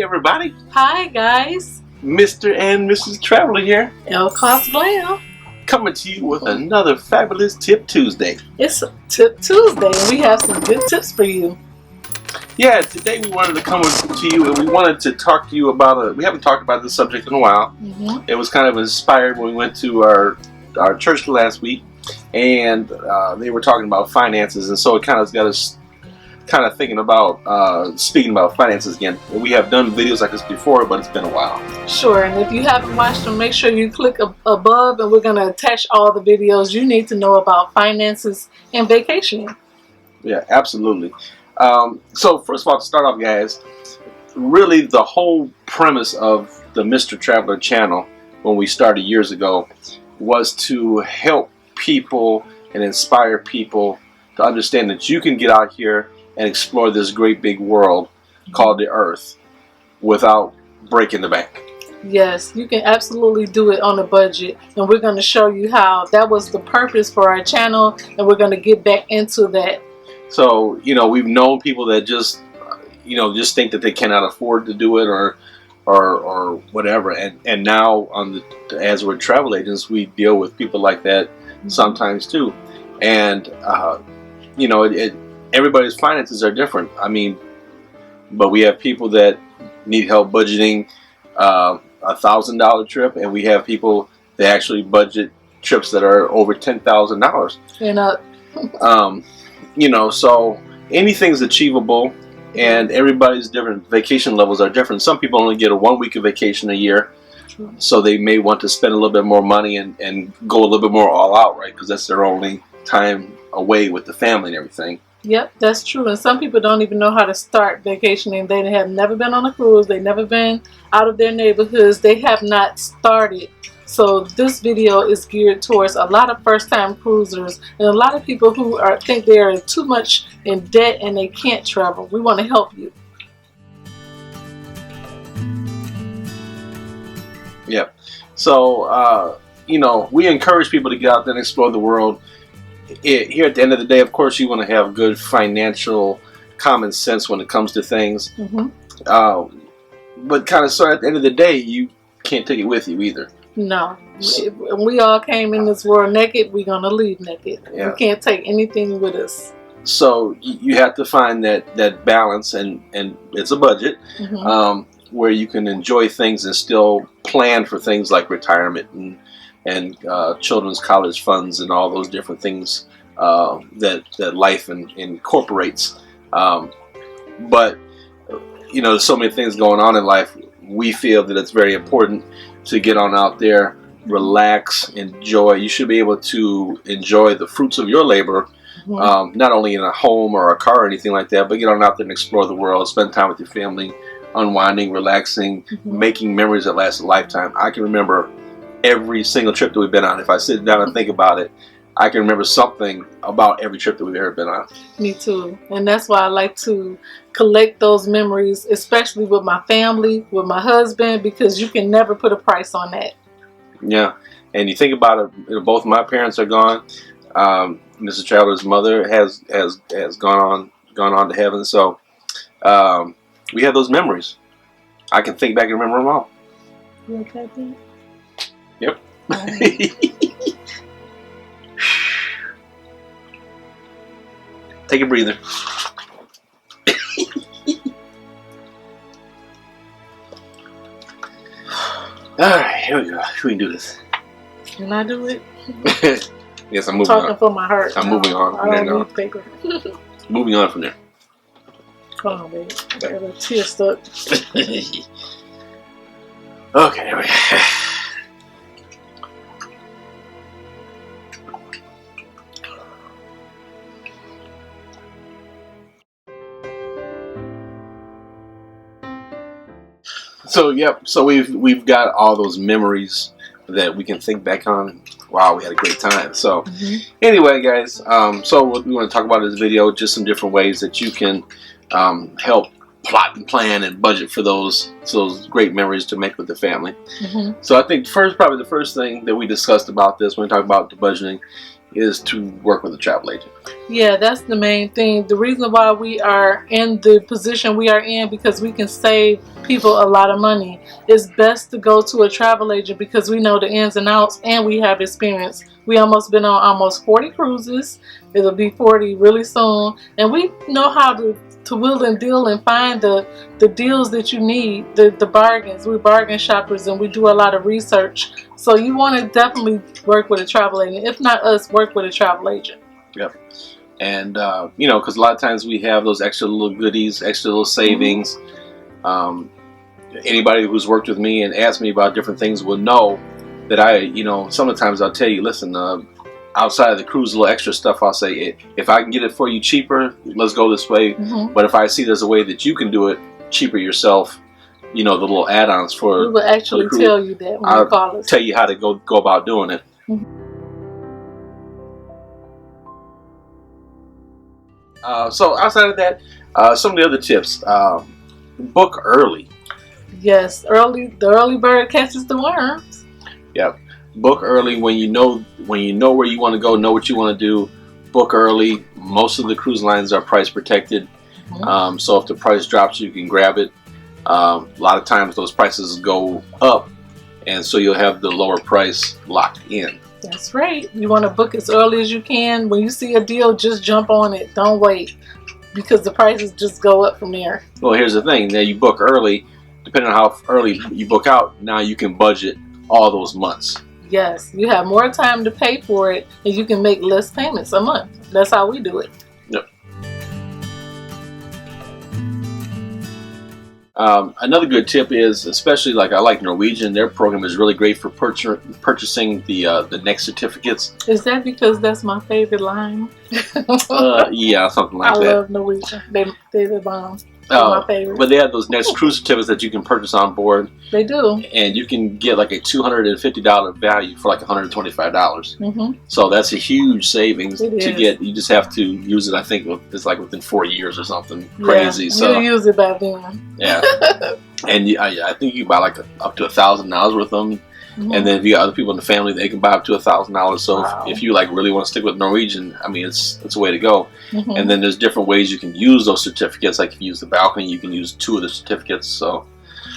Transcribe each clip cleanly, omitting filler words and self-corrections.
everybody. Hi guys. Mr. and Mrs. Traveler here. El Cosplay. Coming to you with another fabulous Tip Tuesday. It's Tip Tuesday and we have some good tips for you. Yeah, today we wanted to come to you and we wanted to talk to you about we haven't talked about this subject in a while. It was kind of inspired when we went to our church last week and they were talking about finances, and so it kind of got us kind of thinking about speaking about finances again. We have done videos like this before, but it's been a while. Sure, and if you haven't watched them, make sure you click above and we're going to attach all the videos you need to know about finances and vacationing. Yeah, absolutely. So first of all, to start off, guys, really the whole premise of the Mr. Traveler channel when we started years ago was to help people and inspire people to understand that you can get out here and explore this great big world called the Earth without breaking the bank. Yes, you can absolutely do it on a budget, and we're going to show you how. That was the purpose for our channel, and we're going to get back into that. So, you know, we've known people that just think that they cannot afford to do it or whatever, and now as we're travel agents, we deal with people like that sometimes too, and everybody's finances are different. I mean, but we have people that need help budgeting $1,000 trip, and we have people that actually budget trips that are over $10,000. And so anything's achievable, and everybody's different. Vacation levels are different. Some people only get a 1 week of vacation a year, so they may want to spend a little bit more money and go a little bit more all out, right? Because that's their only time away with the family and everything. Yep, that's true. And some people don't even know how to start vacationing. They have never been on a cruise. They've never been out of their neighborhoods. They have not started. So this video is geared towards a lot of first-time cruisers and a lot of people who think they are too much in debt and they can't travel. We want to help you. Yep. So, we encourage people to get out there and explore the world. Here at the end of the day, of course, you want to have good financial common sense when it comes to things. But kind of so at the end of the day, you can't take it with you either. No. We all came in this world naked. We're going to leave naked. Yeah. We can't take anything with us. So you have to find that balance, and it's a budget where you can enjoy things and still plan for things like retirement and children's college funds and all those different things that life incorporates. But there's so many things going on in life. We feel that it's very important to get on out there, relax, enjoy. You should be able to enjoy the fruits of your labor, not only in a home or a car or anything like that, but get on out there and explore the world, spend time with your family, unwinding, relaxing, making memories that last a lifetime. I can remember every single trip that we've been on. If I sit down and think about it, I can remember something about every trip that we've ever been on. Me too. And that's why I like to collect those memories, especially with my family, with my husband, because you can never put a price on that. Yeah. And you think about it, both my parents are gone. Mrs. Traveler's mother has gone on to heaven. So we have those memories. I can think back and remember them all. You okay, Pete? Yep. Take a breather. Alright, here we go. We can do this. Can I do it? Yes, I'm moving on. Talking for my heart. I'm moving on from there now. Need paper. Moving on from there. Hold on, baby. I got a tear stuck. Okay, here we go. So we've got all those memories that we can think back on. Wow, we had a great time. So anyway, guys, so what we want to talk about in this video, just some different ways that you can help plot and plan and budget for those great memories to make with the family. So I think probably the first thing that we discussed about this when we talk about the budgeting is to work with a travel agent. Yeah, that's the main thing. The reason why we are in the position we are in, because we can save people a lot of money. It's best to go to a travel agent because we know the ins and outs and we have experience. We almost been on almost 40 cruises. It'll be 40 really soon. And we know how to wheel and deal and find the deals that you need, the bargains. We're bargain shoppers and we do a lot of research. So you want to definitely work with a travel agent. If not us, work with a travel agent. Yep. And, you know, because a lot of times we have those extra little goodies, extra little savings. Anybody who's worked with me and asked me about different things will know that I, you know, sometimes I'll tell you, listen, outside of the cruise, a little extra stuff, I'll say, if I can get it for you cheaper, let's go this way. But if I see there's a way that you can do it cheaper yourself, you know, the little add-ons for we will actually tell you that when you call us. Tell you how to go about doing it. So outside of that, some of the other tips, book early. Yes, the early bird catches the worms. Yep. Book early when you know where you want to go, know what you want to do. Book early. Most of the cruise lines are price protected, so if the price drops, you can grab it. A lot of times those prices go up, and so you'll have the lower price locked in. That's right. You want to book as early as you can. When you see a deal, just jump on it. Don't wait, because the prices just go up from there. Well, here's the thing. Now you book early. Depending on how early you book out, now you can budget all those months. Yes, you have more time to pay for it, and you can make less payments a month. That's how we do it. Yep. Another good tip is, especially like I like Norwegian, their program is really great for purchasing the next certificates. Is that because that's my favorite line? Yeah, something like that. I love Norwegian. They're the bomb. My favorite. But they have those next cruise certificates that you can purchase on board. They do. And you can get like a $250 value for like $125. So that's a huge savings to get. You just have to use it, I think it's like within 4 years or something crazy. Yeah, so you'll use it by then. Yeah. And I think you can buy like up to $1,000 worth of them. And then if you got other people in the family, they can buy up to $1,000. So if you like really want to stick with Norwegian, I mean, it's a way to go. And then there's different ways you can use those certificates. Like if you use the balcony, you can use 2 of the certificates. So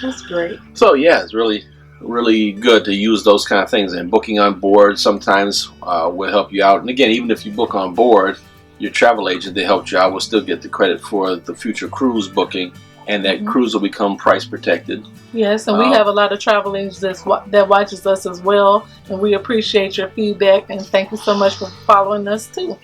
that's great. So yeah, it's really, really good to use those kind of things. And booking on board sometimes will help you out. And again, even if you book on board, your travel agent that helped you out will still get the credit for the future cruise booking. And that cruise will become price protected. Yes, and we have a lot of travel agents that watches us as well. And we appreciate your feedback. And thank you so much for following us too.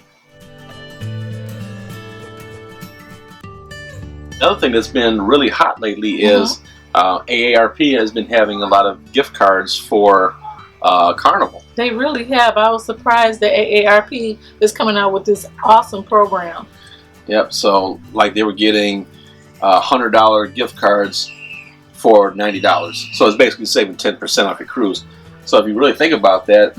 Another thing that's been really hot lately is AARP has been having a lot of gift cards for Carnival. They really have. I was surprised that AARP is coming out with this awesome program. Yep, so like they were getting $100 gift cards for $90. So it's basically saving 10% off your cruise. So if you really think about that,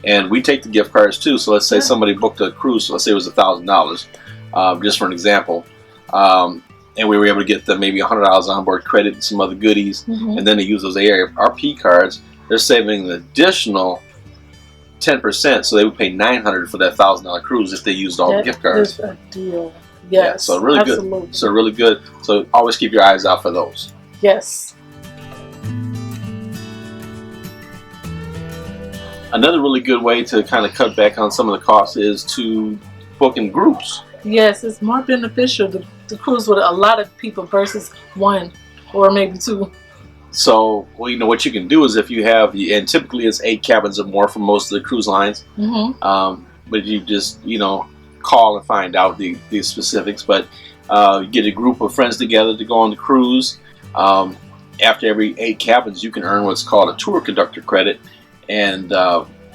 and we take the gift cards too. So let's say somebody booked a cruise, so let's say it was $1,000, just for an example. And we were able to get them maybe $100 onboard credit and some other goodies. And then they use those AARP cards. They're saving an additional 10%. So they would pay $900 for that $1,000 cruise if they used all the gift cards. That's a deal. Yes, yeah, so really absolutely. Good. So really good. So always keep your eyes out for those. Yes. Another really good way to kind of cut back on some of the costs is to book in groups. Yes, it's more beneficial to cruise with a lot of people versus 1 or maybe 2. So, well, you know what you can do is if you have, and typically it's 8 cabins or more for most of the cruise lines. But you just, you know, call and find out the specifics, but get a group of friends together to go on the cruise. After every 8 cabins, you can earn what's called a tour conductor credit, and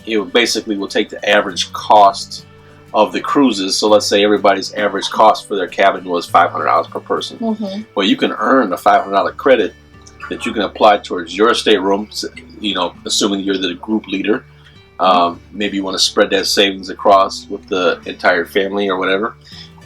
it basically will take the average cost of the cruises. So let's say everybody's average cost for their cabin was $500 per person. Well, you can earn a $500 credit that you can apply towards your stateroom, you know, assuming you're the group leader. Maybe you want to spread that savings across with the entire family or whatever,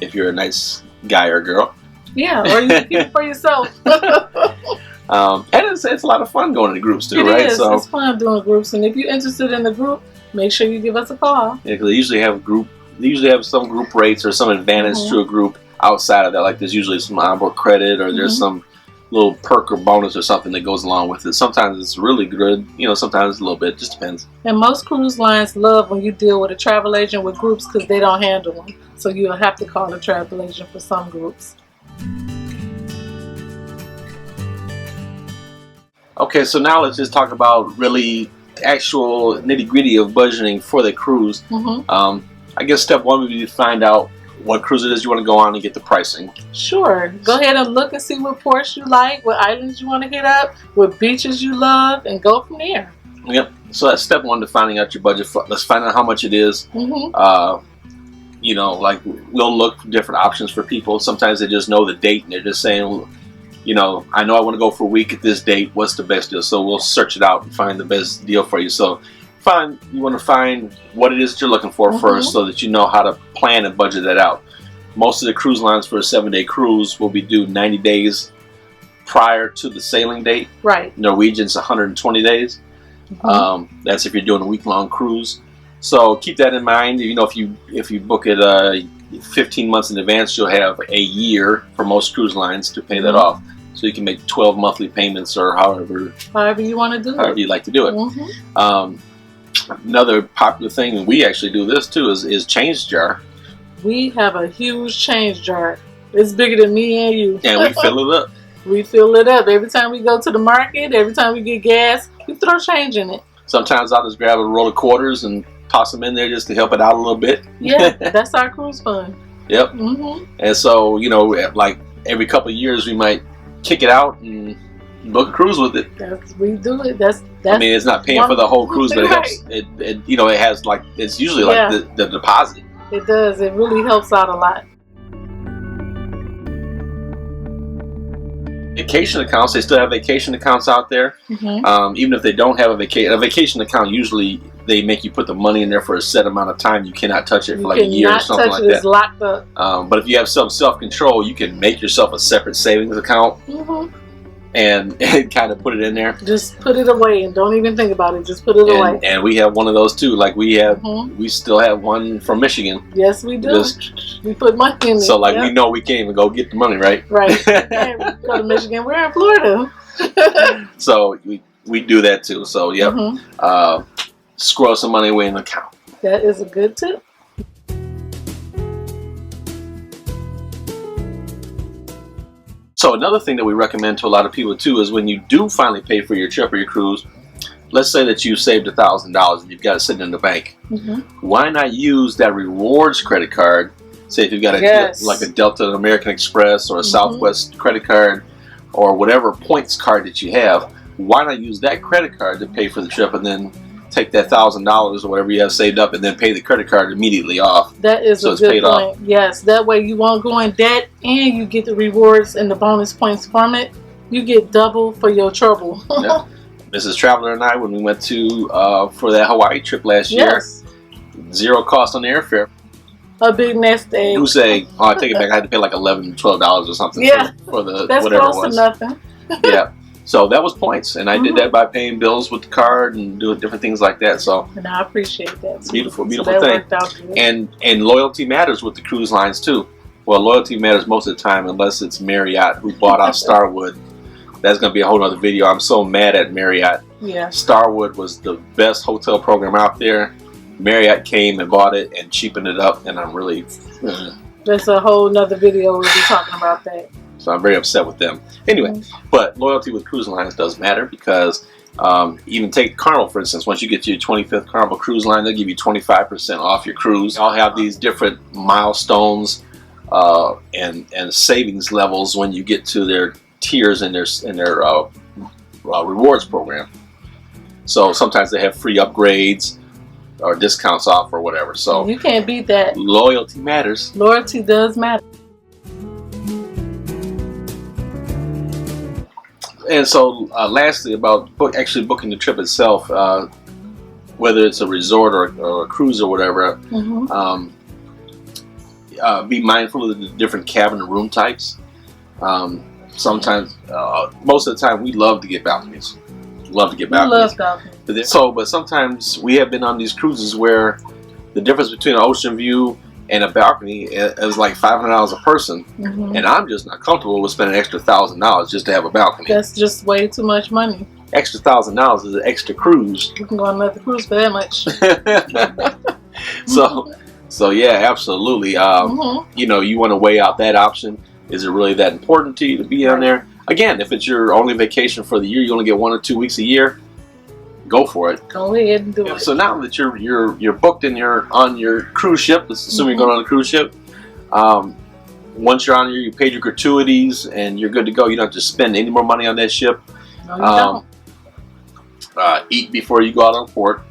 if you're a nice guy or girl. Yeah, or you can keep it for yourself. And it's a lot of fun going to groups too, right? It is. It's fun doing groups, and if you're interested in the group, make sure you give us a call. Yeah, because they usually have some group rates or some advantage to a group outside of that. Like there's usually some onboard credit, or there's some little perk or bonus or something that goes along with it. Sometimes it's really good, sometimes a little bit, just depends. And most cruise lines love when you deal with a travel agent with groups because they don't handle them. So you'll have to call a travel agent for some groups. Okay, so now let's just talk about really actual nitty-gritty of budgeting for the cruise. I guess step one would be to find out what cruise it is you want to go on and get the pricing. Sure. Go ahead and look and see what ports you like, what islands you want to hit up, what beaches you love, and go from there. Yep. So that's step one to finding out your budget. Let's find out how much it is. Like we'll look for different options for people. Sometimes they just know the date and they're just saying, I know I want to go for a week at this date. What's the best deal? So we'll search it out and find the best deal for you. So you want to find what it is that you're looking for first, so that you know how to plan and budget that out. Most of the cruise lines for a 7-day cruise will be due 90 days prior to the sailing date. Right. Norwegian's 120 days. That's if you're doing a week-long cruise. So keep that in mind. If you book it 15 months in advance, you'll have a year for most cruise lines to pay that off. So you can make 12 monthly payments, or however you want to do it. However you like to do it. Another popular thing, and we actually do this too, is change jar. We have a huge change jar. It's bigger than me and you. And we fill it up. We fill it up. Every time we go to the market, every time we get gas, we throw change in it. Sometimes I'll just grab a roll of quarters and toss them in there just to help it out a little bit. Yeah, that's our cruise fund. Yep. And so, like every couple of years, we might kick it out and book a cruise with it. We do it. That's I mean, it's not paying for the whole cruise, but it helps. It has it's usually like the deposit. It does. It really helps out a lot. Vacation accounts, they still have vacation accounts out there. Even if they don't have a vacation account, usually they make you put the money in there for a set amount of time. You cannot touch it for like a year or something like that. It's locked up. But if you have some self-control, you can make yourself a separate savings account and kind of put it in there. Just put it away and don't even think about it. Just put it away. And we have one of those too. Like we still have one from Michigan. Yes, we do. We put money in it. So we know we can't even go get the money, right? Right. We go to Michigan. We're in Florida. So we do that too. So squirrel some money away in the account. That is a good tip. So another thing that we recommend to a lot of people too is when you do finally pay for your trip or your cruise, let's say that you saved $1,000 and you've got it sitting in the bank. Why not use that rewards credit card? Say if you've got like a Delta American Express or a Southwest credit card or whatever points card that you have, why not use that credit card to pay for the trip and then take that $1,000 or whatever you have saved up and then pay the credit card immediately off. That is a good point. Yes, that way you won't go in debt and you get the rewards and the bonus points from it. You get double for your trouble. Mrs. Traveler and I, when we went to for that Hawaii trip last year, zero cost on the airfare. A big nest egg. Goose egg. Oh, I take it back. I had to pay like $11, $12 or something for the that's whatever close it was. To nothing. Yeah. So that was points, and I did that by paying bills with the card and doing different things like that. So and I appreciate that. It's beautiful thing. And loyalty matters with the cruise lines too. Well, loyalty matters most of the time, unless it's Marriott who bought out Starwood. That's going to be a whole other video. I'm so mad at Marriott. Yeah. Starwood was the best hotel program out there. Marriott came and bought it and cheapened it up, and I'm really. That's a whole nother video. We'll be talking about that. So I'm very upset with them. Anyway, but loyalty with cruise lines does matter because even take Carnival, for instance. Once you get to your 25th Carnival cruise line, they'll give you 25% off your cruise. They all have these different milestones and savings levels when you get to their tiers in their rewards program. So sometimes they have free upgrades or discounts off or whatever. So you can't beat that. Loyalty matters. Loyalty does matter. And so lastly, about actually booking the trip itself, whether it's a resort or a cruise or whatever, be mindful of the different cabin and room types. Sometimes, most of the time, we love to get balconies. We love balconies. But sometimes we have been on these cruises where the difference between an ocean view and a balcony is like $500 a person, and I'm just not comfortable with spending an extra $1,000 just to have a balcony. That's just way too much money. Extra $1,000 is an extra cruise. You can go on another cruise for that much. So yeah, absolutely. You know, you want to weigh out that option. Is it really that important to you to be on there? Again, if it's your only vacation for the year, you only get 1 or 2 weeks a year. Go for it. Go ahead and do it. So now that you're booked and you're on your cruise ship, let's assume you're going on a cruise ship. Once you're on here, you paid your gratuities and you're good to go. You don't have to spend any more money on that ship. No, you don't. Eat before you go out on port.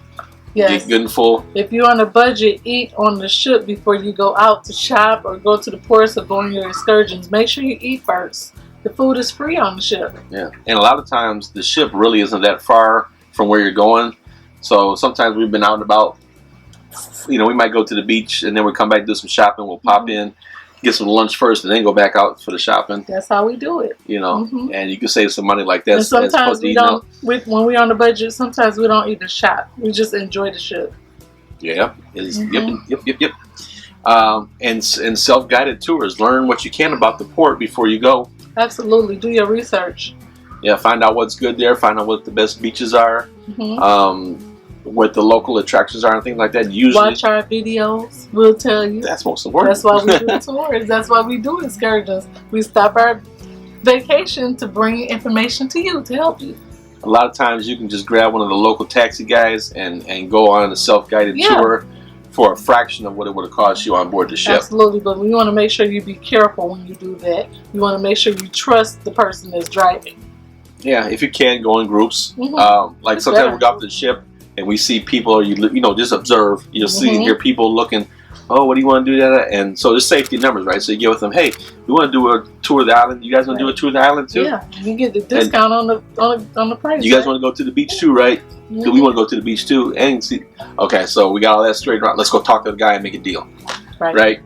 Yes. Get good and full. If you're on a budget, eat on the ship before you go out to shop or go to the ports or go on your excursions. Make sure you eat first. The food is free on the ship. Yeah, and a lot of times the ship really isn't that far from where you're going. So sometimes we've been out and about. You know, we might go to the beach and then we come back, do some shopping. We'll pop in, get some lunch first, and then go back out for the shopping. That's how we do it. You know, and you can save some money like that. And sometimes we don't. When we're on the budget, sometimes we don't even shop. We just enjoy the ship. Yeah. Yep. And self-guided tours. Learn what you can about the port before you go. Absolutely. Do your research. Yeah, find out what's good there. Find out what the best beaches are. What the local attractions are and things like that. Usually, watch our videos. We'll tell you. That's most important. That's why we do tours. That's why we do excursions. We stop our vacation to bring information to you, to help you. A lot of times you can just grab one of the local taxi guys and go on a self-guided tour for a fraction of what it would have cost you on board the ship. Absolutely, but we want to make sure you be careful when you do that. You want to make sure you trust the person that's driving. Yeah, if you can, go in groups. Like It's sometimes better. we go off the ship and we see people, or you know, just observe. You'll see and hear people looking, oh, what do you want to do that? And so there's safety numbers, right? So you get with them, hey, we want to do a tour of the island. You guys want to do a tour of the island too? Yeah, you get the discount on the price. You guys want to go to the beach too, right? Do we want to go to the beach too? And see, okay, so we got all that straight around. Let's go talk to the guy and make a deal, right?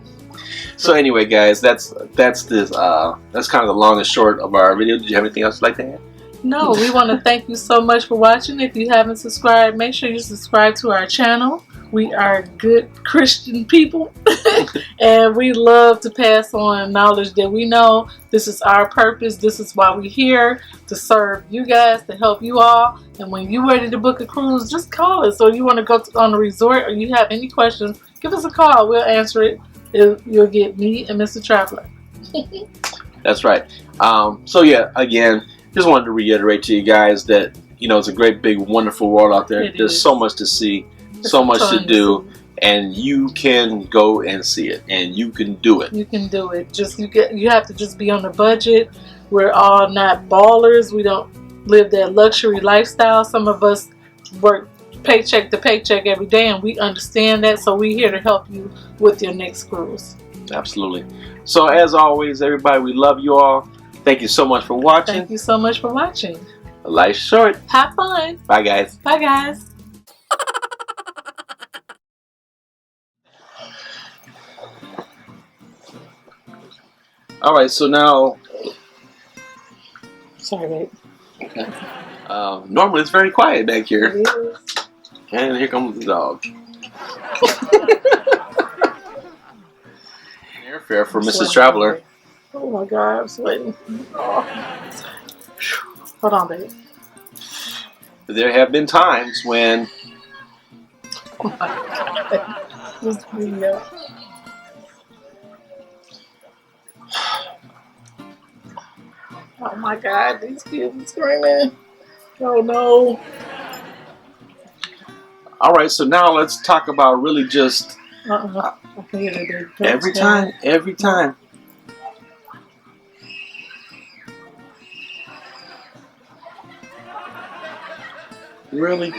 So anyway, guys, that's kind of the long and short of our video. Did you have anything else you'd like to add? No, we want to thank you so much for watching. If you haven't subscribed, make sure you subscribe to our channel. We are good Christian people and we love to pass on knowledge that we know. This is our purpose. This is why we're here, to serve you guys, to help you all. And when you're ready to book a cruise, just call us. Or you want to go on a resort or you have any questions, give us a call. We'll answer it. You'll get me and Mr. Traveler. That's right. So yeah, again, just wanted to reiterate to you guys that, you know, it's a great, big, wonderful world out there. There's so much to see. So much to do, and you can go and see it, and you can do it. You can do it. Just you have to just be on a budget. We're all not ballers. We don't live that luxury lifestyle. Some of us work paycheck to paycheck every day, and we understand that. So we're here to help you with your next cruise. Absolutely. So as always, everybody, we love you all. Thank you so much for watching. Thank you so much for watching. Life's short. Have fun. Bye, guys. Bye, guys. All right, so now. Sorry, babe. Okay. Normally it's very quiet back here. It is. And here comes the dog. Airfare for Mrs. Traveler. Oh my God, I'm sweating. Oh. Hold on, babe. There have been times when. Oh my God. This video. Oh my God, these kids are screaming. Oh no. All right, so now let's talk about really just every time. Really?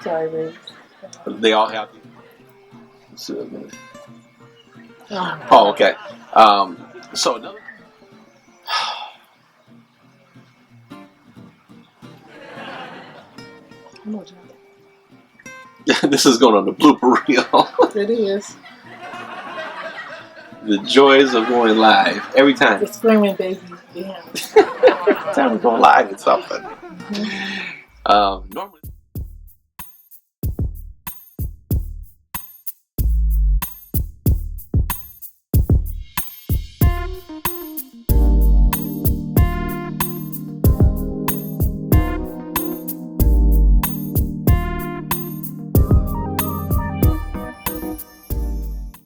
Sorry, babe. They all have. Oh, okay. So another. This is going on the blooper reel. It is. The joys of going live every time. The screaming baby. Yeah. Every time we go live, it's something. Normally.